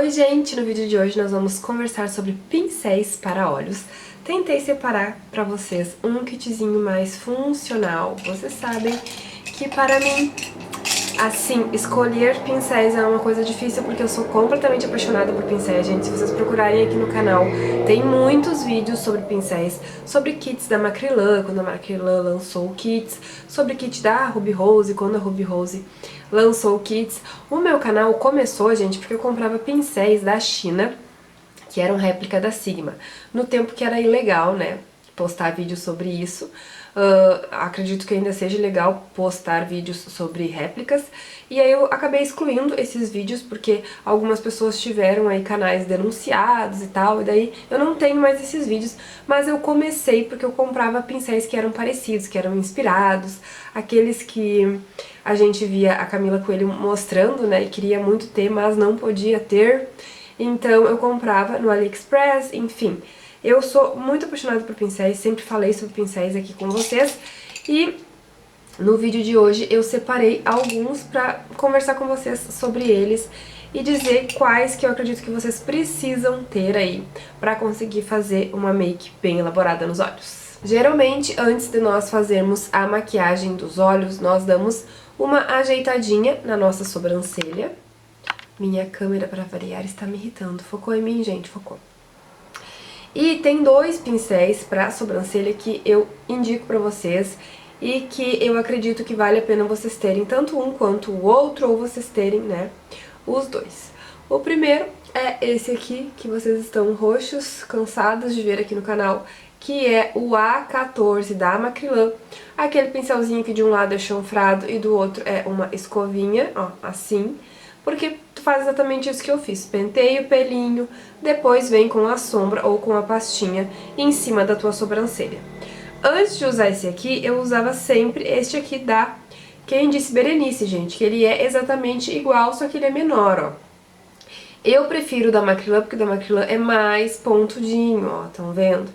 Oi gente, no vídeo de hoje nós vamos conversar sobre pincéis para olhos. Tentei separar para vocês um kitzinho mais funcional. Vocês sabem que para mim, assim, escolher pincéis é uma coisa difícil porque eu sou completamente apaixonada por pincéis, gente. Se vocês procurarem aqui no canal, tem muitos vídeos sobre pincéis, sobre kits da Macrylan, quando a Macrylan lançou kits, sobre kit da Ruby Rose, quando a Ruby Rose lançou kits. O meu canal começou, gente, porque eu comprava pincéis da China, que eram réplica da Sigma, no tempo que era ilegal, né, postar vídeos sobre isso. Acredito que ainda seja legal postar vídeos sobre réplicas, e aí eu acabei excluindo esses vídeos porque algumas pessoas tiveram aí canais denunciados e tal, e daí eu não tenho mais esses vídeos, mas eu comecei porque eu comprava pincéis que eram parecidos, que eram inspirados, aqueles que a gente via a Camila Coelho mostrando, né, e queria muito ter, mas não podia ter, então eu comprava no AliExpress, enfim. Eu sou muito apaixonada por pincéis, sempre falei sobre pincéis aqui com vocês, e no vídeo de hoje eu separei alguns pra conversar com vocês sobre eles e dizer quais que eu acredito que vocês precisam ter aí pra conseguir fazer uma make bem elaborada nos olhos. Geralmente, antes de nós fazermos a maquiagem dos olhos, nós damos uma ajeitadinha na nossa sobrancelha. Minha câmera, pra variar, está me irritando. Focou em mim, gente? Focou. E tem dois pincéis pra sobrancelha que eu indico pra vocês e que eu acredito que vale a pena vocês terem tanto um quanto o outro, ou vocês terem, né, os dois. O primeiro é esse aqui, que vocês estão roxos, cansados de ver aqui no canal, que é o A14 da Macrylan. Aquele pincelzinho que de um lado é chanfrado e do outro é uma escovinha, ó, assim. Porque tu faz exatamente isso que eu fiz, penteia o pelinho, depois vem com a sombra ou com a pastinha em cima da tua sobrancelha. Antes de usar esse aqui, eu usava sempre este aqui da Quem Disse Berenice, gente, que ele é exatamente igual, só que ele é menor, ó. Eu prefiro o da Macrylan, porque o da Macrylan é mais pontudinho, ó, estão vendo?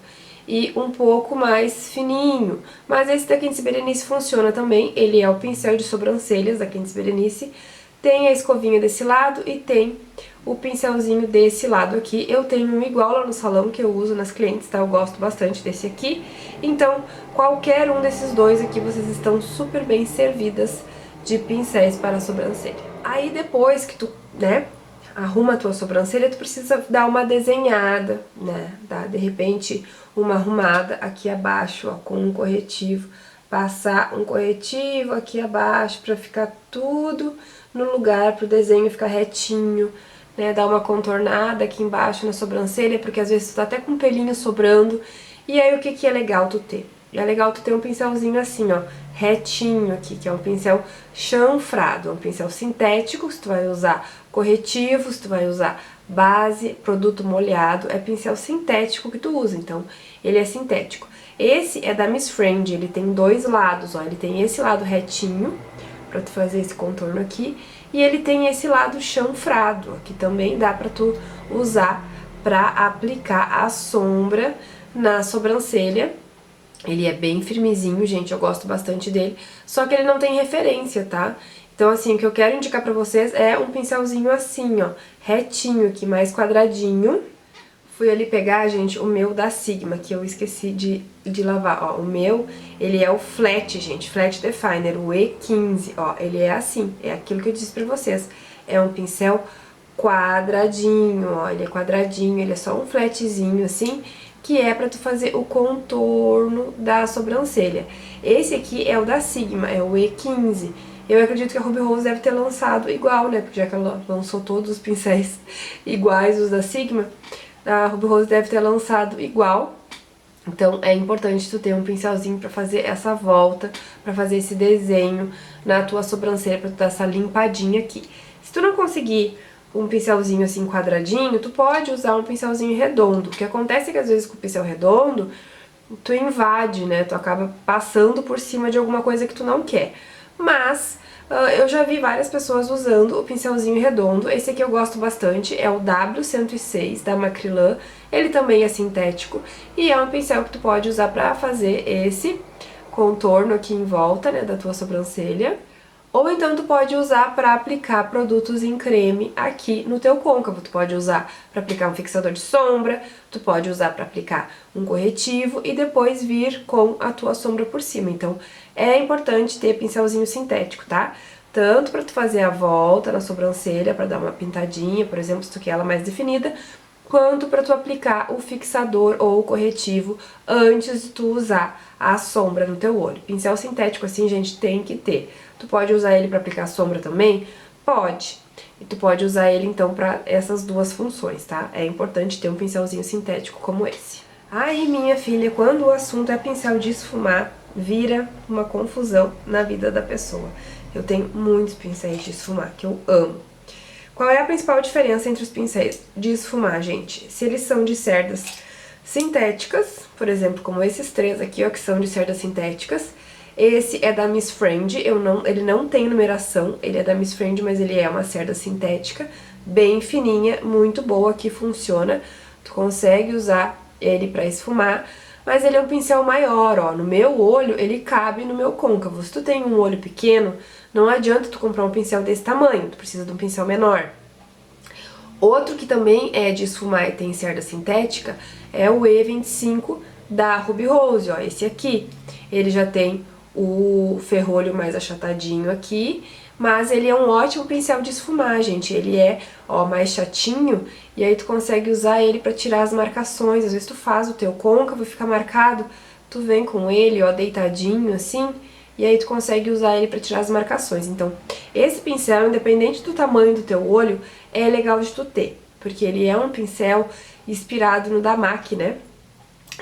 E um pouco mais fininho, mas esse da Quem Disse Berenice funciona também, ele é o pincel de sobrancelhas da Quem Disse Berenice. Tem a escovinha desse lado e tem o pincelzinho desse lado aqui. Eu tenho um igual lá no salão que eu uso nas clientes, tá? Eu gosto bastante desse aqui. Então, qualquer um desses dois aqui, vocês estão super bem servidas de pincéis para a sobrancelha. Aí depois que tu, né, arruma a tua sobrancelha, tu precisa dar uma desenhada, né? Dar, de repente, uma arrumada aqui abaixo, ó, com um corretivo. Passar um corretivo aqui abaixo pra ficar tudo no lugar, pro desenho ficar retinho, né, dar uma contornada aqui embaixo na sobrancelha, porque às vezes tu tá até com um pelinho sobrando, e aí o que que é legal tu ter? É legal tu ter um pincelzinho assim, ó, retinho aqui, que é um pincel chanfrado, um pincel sintético, se tu vai usar corretivo, se tu vai usar base, produto molhado, é pincel sintético que tu usa, então ele é sintético. Esse é da Miss Friend, ele tem dois lados, ó, ele tem esse lado retinho, pra tu fazer esse contorno aqui, e ele tem esse lado chanfrado, que também dá pra tu usar pra aplicar a sombra na sobrancelha. Ele é bem firmezinho, gente, eu gosto bastante dele, só que ele não tem referência, tá? Então, assim, o que eu quero indicar pra vocês é um pincelzinho assim, ó, retinho aqui, mais quadradinho. Fui ali pegar, gente, o meu da Sigma, que eu esqueci de lavar, ó, o meu, ele é o Flat, gente, Flat Definer, o E15, ó, ele é assim, é aquilo que eu disse pra vocês, é um pincel quadradinho, ó, ele é quadradinho, ele é só um flatzinho, assim, que é pra tu fazer o contorno da sobrancelha. Esse aqui é o da Sigma, é o E15. Eu acredito que a Ruby Rose deve ter lançado igual, né, porque já que ela lançou todos os pincéis iguais, os da Sigma, a Ruby Rose deve ter lançado igual, então é importante tu ter um pincelzinho pra fazer essa volta, pra fazer esse desenho na tua sobrancelha, pra tu dar essa limpadinha aqui. Se tu não conseguir um pincelzinho assim quadradinho, tu pode usar um pincelzinho redondo. O que acontece é que às vezes com o pincel redondo, tu invade, né, tu acaba passando por cima de alguma coisa que tu não quer. Mas eu já vi várias pessoas usando o pincelzinho redondo. Esse aqui eu gosto bastante, é o W106 da Macrylan. Ele também é sintético e é um pincel que tu pode usar pra fazer esse contorno aqui em volta, né, da tua sobrancelha. Ou então tu pode usar para aplicar produtos em creme aqui no teu côncavo. Tu pode usar para aplicar um fixador de sombra, tu pode usar para aplicar um corretivo e depois vir com a tua sombra por cima. Então é importante ter pincelzinho sintético, tá? Tanto para tu fazer a volta na sobrancelha, para dar uma pintadinha, por exemplo, se tu quer ela mais definida, quanto para tu aplicar o fixador ou o corretivo antes de tu usar a sombra no teu olho. Pincel sintético assim, gente, tem que ter. Tu pode usar ele para aplicar sombra também? Pode. E tu pode usar ele então para essas duas funções, tá? É importante ter um pincelzinho sintético como esse. Aí, minha filha, quando o assunto é pincel de esfumar, vira uma confusão na vida da pessoa. Eu tenho muitos pincéis de esfumar que eu amo. Qual é a principal diferença entre os pincéis de esfumar, gente? Se eles são de cerdas sintéticas, por exemplo, como esses três aqui, ó, que são de cerdas sintéticas. Esse é da Miss Friend, ele não tem numeração, ele é da Miss Friend, mas ele é uma cerda sintética, bem fininha, muito boa, que funciona. Tu consegue usar ele pra esfumar, mas ele é um pincel maior, ó. No meu olho, ele cabe no meu côncavo. Se tu tem um olho pequeno, não adianta tu comprar um pincel desse tamanho, tu precisa de um pincel menor. Outro que também é de esfumar e tem cerda sintética é o E25 da Ruby Rose, ó, esse aqui. Ele já tem o ferrolho mais achatadinho aqui, mas ele é um ótimo pincel de esfumar, gente. Ele é, ó, mais chatinho e aí tu consegue usar ele pra tirar as marcações. Às vezes tu faz o teu côncavo e fica marcado, tu vem com ele, ó, deitadinho assim, e aí tu consegue usar ele pra tirar as marcações. Então, esse pincel, independente do tamanho do teu olho, é legal de tu ter, porque ele é um pincel inspirado no Damac, né?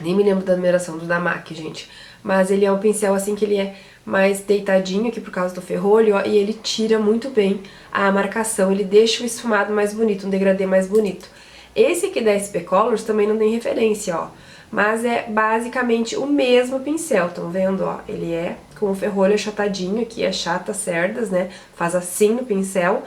Nem me lembro da numeração do Damac, gente. Mas ele é um pincel assim que ele é mais deitadinho aqui por causa do ferrolho, ó, e ele tira muito bem a marcação, ele deixa o esfumado mais bonito, um degradê mais bonito. Esse aqui da SP Colors também não tem referência, ó, mas é basicamente o mesmo pincel, estão vendo, ó? Ele é com o ferrolho achatadinho aqui, achata cerdas, né? Faz assim no pincel.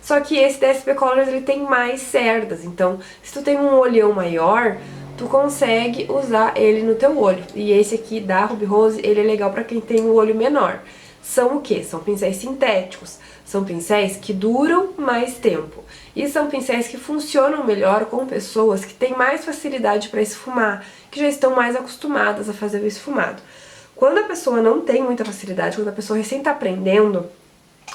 Só que esse da SP Colors ele tem mais cerdas, então se tu tem um olhão maior, tu consegue usar ele no teu olho. E esse aqui da Ruby Rose, ele é legal pra quem tem o olho menor. São o quê? São pincéis sintéticos. São pincéis que duram mais tempo. E são pincéis que funcionam melhor com pessoas que têm mais facilidade para esfumar, que já estão mais acostumadas a fazer o esfumado. Quando a pessoa não tem muita facilidade, quando a pessoa recém tá aprendendo,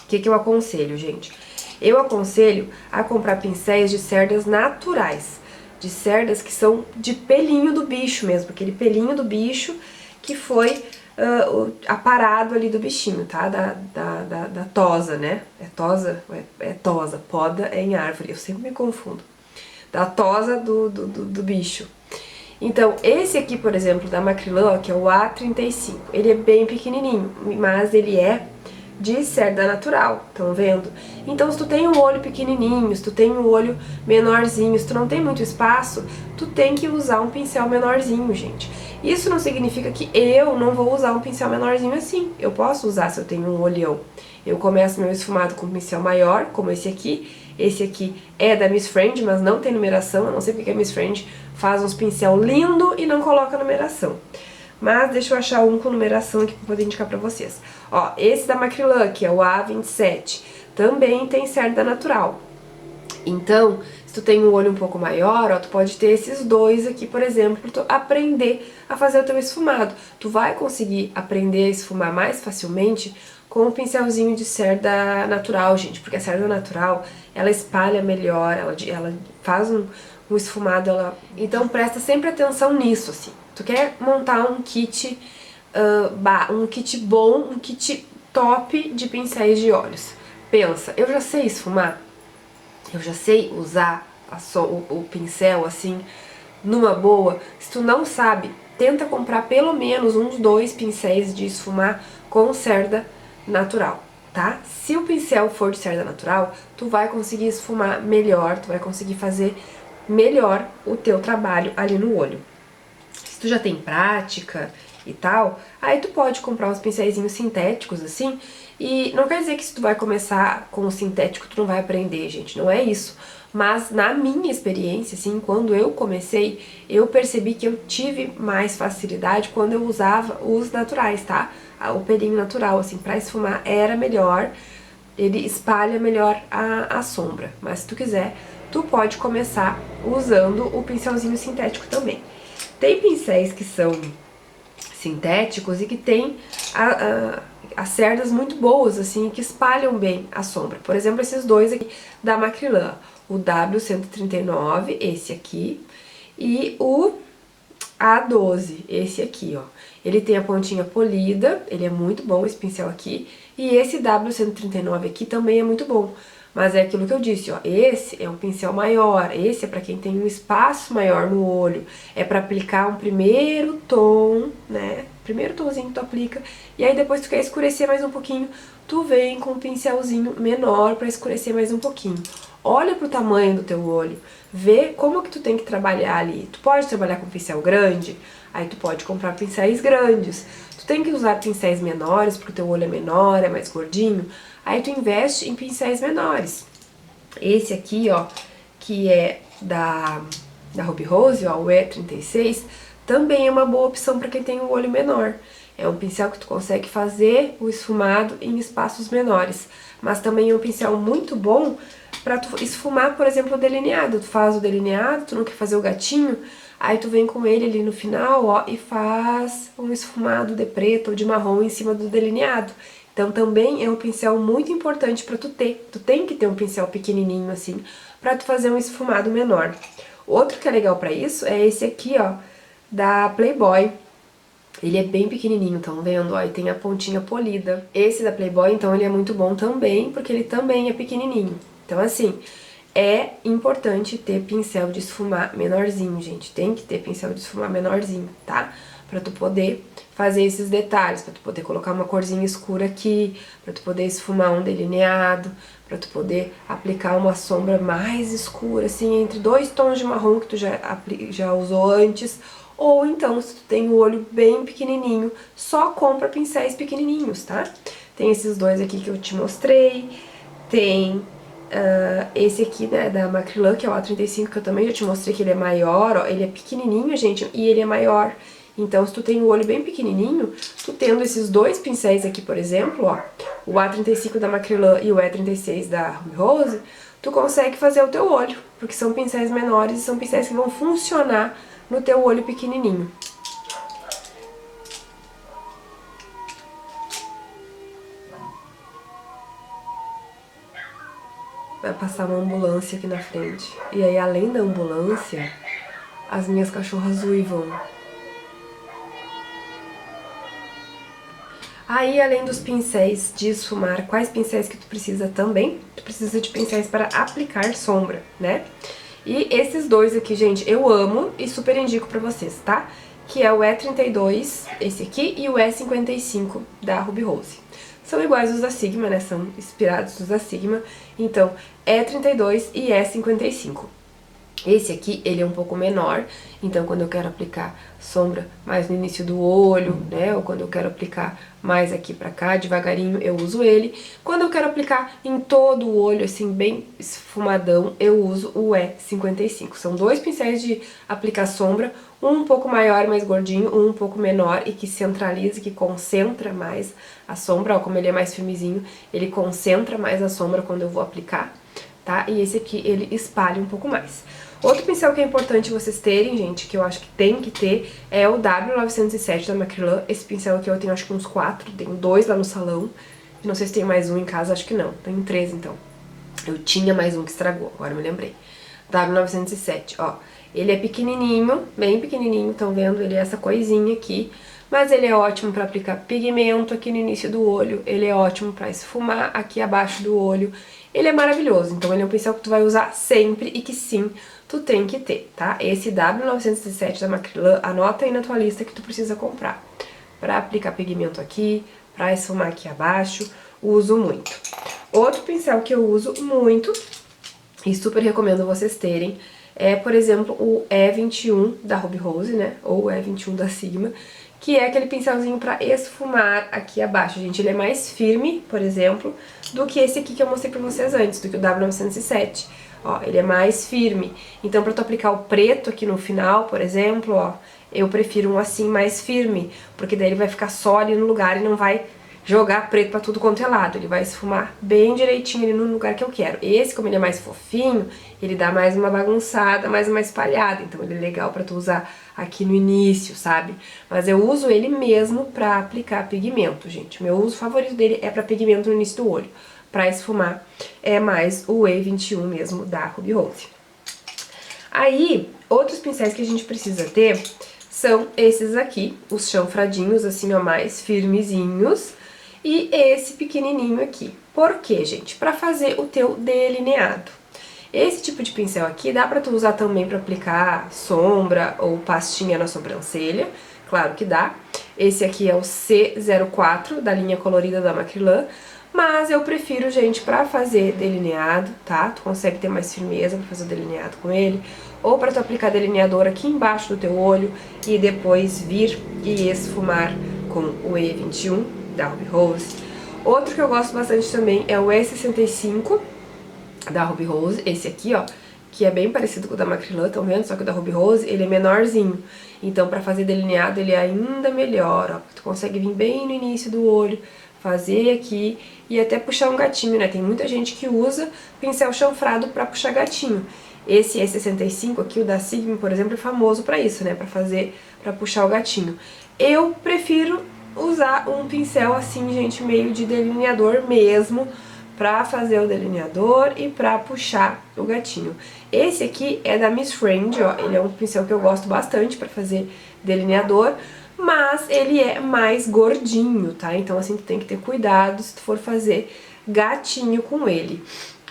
o que eu aconselho, gente? Eu aconselho a comprar pincéis de cerdas naturais. De cerdas que são de pelinho do bicho mesmo, aquele pelinho do bicho que foi aparado ali do bichinho, tá? Da tosa, né? É tosa? É tosa, poda é em árvore, eu sempre me confundo. Da tosa do bicho. Então, esse aqui, por exemplo, da Macrylan, que é o A35, ele é bem pequenininho, mas ele é de cerda natural, estão vendo? Então, se tu tem um olho pequenininho, se tu tem um olho menorzinho, se tu não tem muito espaço, tu tem que usar um pincel menorzinho, gente. Isso não significa que eu não vou usar um pincel menorzinho assim. Eu posso usar se eu tenho um olhão. Eu começo meu esfumado com um pincel maior, como esse aqui. Esse aqui é da Miss Friend, mas não tem numeração. Eu não sei porque a Miss Friend faz uns pincel lindo e não coloca numeração. Mas deixa eu achar um com numeração aqui pra poder indicar pra vocês. Ó, esse da Macrylan, que é o A27, também tem cerda natural. Então, se tu tem um olho um pouco maior, ó, tu pode ter esses dois aqui, por exemplo, pra tu aprender a fazer o teu esfumado. Tu vai conseguir aprender a esfumar mais facilmente com um pincelzinho de cerda natural, gente, porque a cerda natural, ela espalha melhor, ela faz um esfumado, Então presta sempre atenção nisso, assim. Tu quer montar um kit, um kit bom, um kit top de pincéis de olhos. Pensa, eu já sei esfumar? Eu já sei usar o pincel, assim, numa boa? Se tu não sabe, tenta comprar pelo menos uns 2 pincéis de esfumar com cerda natural, tá? Se o pincel for de cerda natural, tu vai conseguir esfumar melhor, tu vai conseguir fazer melhor o teu trabalho ali no olho. Se tu já tem prática e tal, aí tu pode comprar uns pincéisinhos sintéticos assim, e não quer dizer que se tu vai começar com o sintético tu não vai aprender, gente, não é isso. Mas na minha experiência, assim, quando eu comecei, eu percebi que eu tive mais facilidade quando eu usava os naturais, tá? O pelinho natural, assim, pra esfumar era melhor, ele espalha melhor a sombra. Mas se tu quiser, tu pode começar usando o pincelzinho sintético também. Tem pincéis que são sintéticos e que tem as cerdas muito boas, assim, que espalham bem a sombra. Por exemplo, esses dois aqui da Macrylan, o W139, esse aqui, e o A12, esse aqui, ó. Ele tem a pontinha polida, ele é muito bom, esse pincel aqui, e esse W139 aqui também é muito bom. Mas é aquilo que eu disse, ó, esse é um pincel maior, esse é pra quem tem um espaço maior no olho, é pra aplicar um primeiro tom, né, primeiro tomzinho que tu aplica, e aí depois tu quer escurecer mais um pouquinho, tu vem com um pincelzinho menor pra escurecer mais um pouquinho. Olha pro tamanho do teu olho, vê como que tu tem que trabalhar ali. Tu pode trabalhar com pincel grande, aí tu pode comprar pincéis grandes. Tu tem que usar pincéis menores, porque o teu olho é menor, é mais gordinho, aí tu investe em pincéis menores. Esse aqui, ó, que é da Ruby Rose, ó, o E36, também é uma boa opção para quem tem um olho menor. É um pincel que tu consegue fazer o esfumado em espaços menores, mas também é um pincel muito bom para tu esfumar, por exemplo, o delineado. Tu faz o delineado, tu não quer fazer o gatinho, aí tu vem com ele ali no final, ó, e faz um esfumado de preto ou de marrom em cima do delineado. Então também é um pincel muito importante para tu ter. Tu tem que ter um pincel pequenininho assim, para tu fazer um esfumado menor. Outro que é legal para isso é esse aqui, ó, da Playboy. Ele é bem pequenininho, estão vendo? Ó, e tem a pontinha polida. Esse da Playboy, então, ele é muito bom também, porque ele também é pequenininho. Então, assim, é importante ter pincel de esfumar menorzinho, gente. Tem que ter pincel de esfumar menorzinho, tá? Pra tu poder fazer esses detalhes, pra tu poder colocar uma corzinha escura aqui, pra tu poder esfumar um delineado, pra tu poder aplicar uma sombra mais escura, assim, entre dois tons de marrom que tu já usou antes. Ou então, se tu tem o olho bem pequenininho, só compra pincéis pequenininhos, tá? Tem esses dois aqui que eu te mostrei, tem esse aqui, né, da Macrylan, que é o A35, que eu também já te mostrei que ele é maior, ó, ele é pequenininho, gente, e ele é maior. Então, se tu tem o olho bem pequenininho, tu tendo esses dois pincéis aqui, por exemplo, ó, o A35 da Macrylan e o E36 da Ruby Rose, tu consegue fazer o teu olho, porque são pincéis menores e são pincéis que vão funcionar no teu olho pequenininho. Vai passar uma ambulância aqui na frente. E aí, além da ambulância, as minhas cachorras uivam. Aí, além dos pincéis de esfumar, quais pincéis que tu precisa também? Tu precisa de pincéis para aplicar sombra, né? E esses dois aqui, gente, eu amo e super indico pra vocês, tá? Que é o E32, esse aqui, e o E55 da Ruby Rose. São iguais os da Sigma, né? São inspirados nos da Sigma. Então, E32 e E55. Esse aqui, ele é um pouco menor, então quando eu quero aplicar sombra mais no início do olho, né, ou quando eu quero aplicar mais aqui pra cá, devagarinho, eu uso ele. Quando eu quero aplicar em todo o olho, assim, bem esfumadão, eu uso o E55. São dois pincéis de aplicar sombra, um pouco maior, mais gordinho, um pouco menor e que centraliza, que concentra mais a sombra, ó, como ele é mais firmezinho, ele concentra mais a sombra quando eu vou aplicar, tá? E esse aqui, ele espalha um pouco mais. Outro pincel que é importante vocês terem, gente, que eu acho que tem que ter, é o W907 da Macrylan. Esse pincel aqui eu tenho acho que uns 4, tenho 2 lá no salão. Não sei se tem mais um em casa, acho que não. Tenho 3 então. Eu tinha mais um que estragou, agora me lembrei. W907, ó. Ele é pequenininho, bem pequenininho, estão vendo? Ele é essa coisinha aqui. Mas ele é ótimo para aplicar pigmento aqui no início do olho. Ele é ótimo para esfumar aqui abaixo do olho. Ele é maravilhoso, então ele é um pincel que tu vai usar sempre e que sim, tu tem que ter, tá? Esse W907 da Macrylan, anota aí na tua lista que tu precisa comprar. Pra aplicar pigmento aqui, pra esfumar aqui abaixo, uso muito. Outro pincel que eu uso muito, e super recomendo vocês terem, é, por exemplo, o E21 da Ruby Rose, né? Ou o E21 da Sigma, que é aquele pincelzinho pra esfumar aqui abaixo, gente. Ele é mais firme, por exemplo, do que esse aqui que eu mostrei pra vocês antes, do que o W907. Ó, ele é mais firme. Então, pra tu aplicar o preto aqui no final, por exemplo, ó, eu prefiro um assim mais firme, porque daí ele vai ficar só ali no lugar e não vai jogar preto pra tudo quanto é lado. Ele vai esfumar bem direitinho ali no lugar que eu quero. Esse, como ele é mais fofinho, ele dá mais uma bagunçada, mais uma espalhada. Então ele é legal pra tu usar aqui no início, sabe? Mas eu uso ele mesmo pra aplicar pigmento, gente. O meu uso favorito dele é pra pigmento no início do olho. Pra esfumar é mais o E21 mesmo da Ruby Rose. Aí, outros pincéis que a gente precisa ter são esses aqui, os chanfradinhos, assim, ó, mais firmezinhos. E esse pequenininho aqui. Por quê, gente? Pra fazer o teu delineado. Esse tipo de pincel aqui dá pra tu usar também pra aplicar sombra ou pastinha na sobrancelha. Claro que dá. Esse aqui é o C04 da linha colorida da Macrylan. Mas eu prefiro, gente, pra fazer delineado, tá? Tu consegue ter mais firmeza pra fazer o delineado com ele. Ou pra tu aplicar delineador aqui embaixo do teu olho e depois vir e esfumar com o E21 da Ruby Rose. Outro que eu gosto bastante também é o E65 da Ruby Rose, esse aqui, ó, que é bem parecido com o da Macrylan, estão vendo? Só que o da Ruby Rose, ele é menorzinho. Então, pra fazer delineado, ele é ainda melhor, ó. Tu consegue vir bem no início do olho, fazer aqui e até puxar um gatinho, né? Tem muita gente que usa pincel chanfrado pra puxar gatinho. Esse E65 aqui, o da Sigma, por exemplo, é famoso pra isso, né? Pra puxar o gatinho. Eu prefiro usar um pincel assim, gente, meio de delineador mesmo, pra fazer o delineador e pra puxar o gatinho. Esse aqui é da Miss Friend, ó, ele é um pincel que eu gosto bastante pra fazer delineador, mas ele é mais gordinho, tá? Então, assim, tu tem que ter cuidado se tu for fazer gatinho com ele.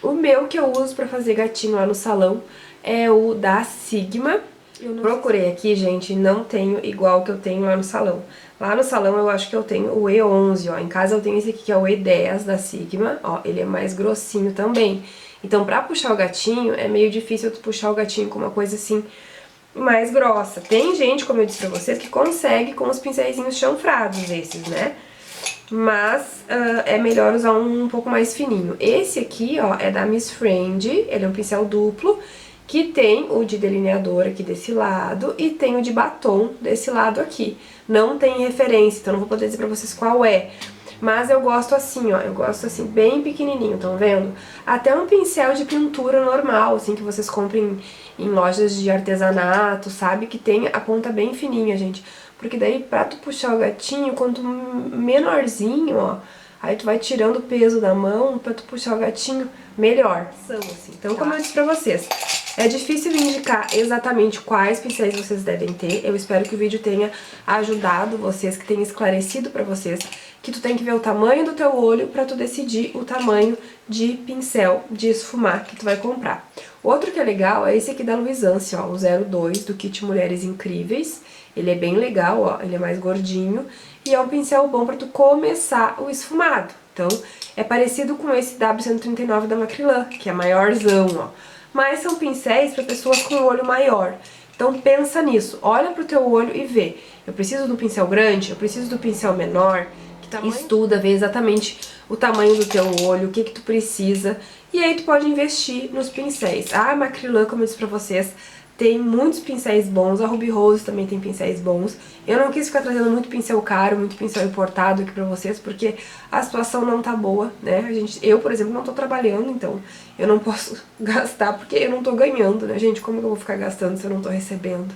O meu que eu uso pra fazer gatinho lá no salão é o da Sigma. Eu procurei aqui, gente, não tenho igual que eu tenho lá no salão. Lá no salão eu acho que eu tenho o E11, ó. Em casa eu tenho esse aqui que é o E10 da Sigma, ó. Ele é mais grossinho também. Então, pra puxar o gatinho, é meio difícil tu puxar o gatinho com uma coisa assim mais grossa. Tem gente, como eu disse pra vocês, que consegue com os pincéizinhos chanfrados esses, né? Mas é melhor usar um pouco mais fininho. Esse aqui, ó, é da Miss Friend, ele é um pincel duplo, que tem o de delineador aqui desse lado e tem o de batom desse lado aqui. Não tem referência, então não vou poder dizer pra vocês qual é. Mas eu gosto assim, ó, eu gosto assim, bem pequenininho, estão vendo? Até um pincel de pintura normal, assim, que vocês comprem em lojas de artesanato, sabe? Que tem a ponta bem fininha, gente. Porque daí, pra tu puxar o gatinho, quanto menorzinho, ó, aí tu vai tirando o peso da mão pra tu puxar o gatinho, melhor. Assim. Então, como eu disse pra vocês, é difícil indicar exatamente quais pincéis vocês devem ter. Eu espero que o vídeo tenha ajudado vocês, que tenha esclarecido pra vocês que tu tem que ver o tamanho do teu olho pra tu decidir o tamanho de pincel de esfumar que tu vai comprar. Outro que é legal é esse aqui da Luisance, ó, o 02 do kit Mulheres Incríveis. Ele é bem legal, ó, ele é mais gordinho e é um pincel bom pra tu começar o esfumado. Então, é parecido com esse W139 da Macrylan, que é maiorzão, ó. Mas são pincéis para pessoas com o olho maior. Então pensa nisso, olha pro teu olho e vê. Eu preciso do pincel grande? Eu preciso do pincel menor? Que tamanho? Estuda, vê exatamente o tamanho do teu olho, o que que tu precisa. E aí tu pode investir nos pincéis. A Macrylan, como eu disse pra vocês, tem muitos pincéis bons, a Ruby Rose também tem pincéis bons. Eu não quis ficar trazendo muito pincel caro, muito pincel importado aqui pra vocês, porque a situação não tá boa, né? Eu, por exemplo, não tô trabalhando, então eu não posso gastar porque eu não tô ganhando, né, gente? Como que eu vou ficar gastando se eu não tô recebendo?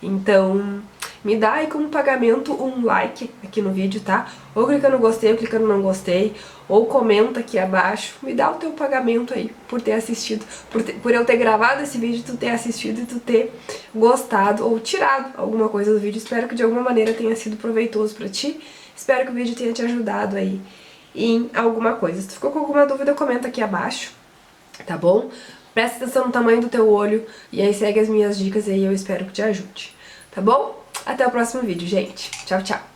Então, me dá aí como pagamento um like aqui no vídeo, tá? Ou clica no gostei, ou clica no não gostei, ou comenta aqui abaixo. Me dá o teu pagamento aí por ter assistido, por eu ter gravado esse vídeo, tu ter assistido e tu ter gostado ou tirado alguma coisa do vídeo. Espero que de alguma maneira tenha sido proveitoso pra ti. Espero que o vídeo tenha te ajudado aí em alguma coisa. Se tu ficou com alguma dúvida, comenta aqui abaixo, tá bom? Presta atenção no tamanho do teu olho e aí segue as minhas dicas aí, eu espero que te ajude, tá bom? Até o próximo vídeo, gente. Tchau, tchau!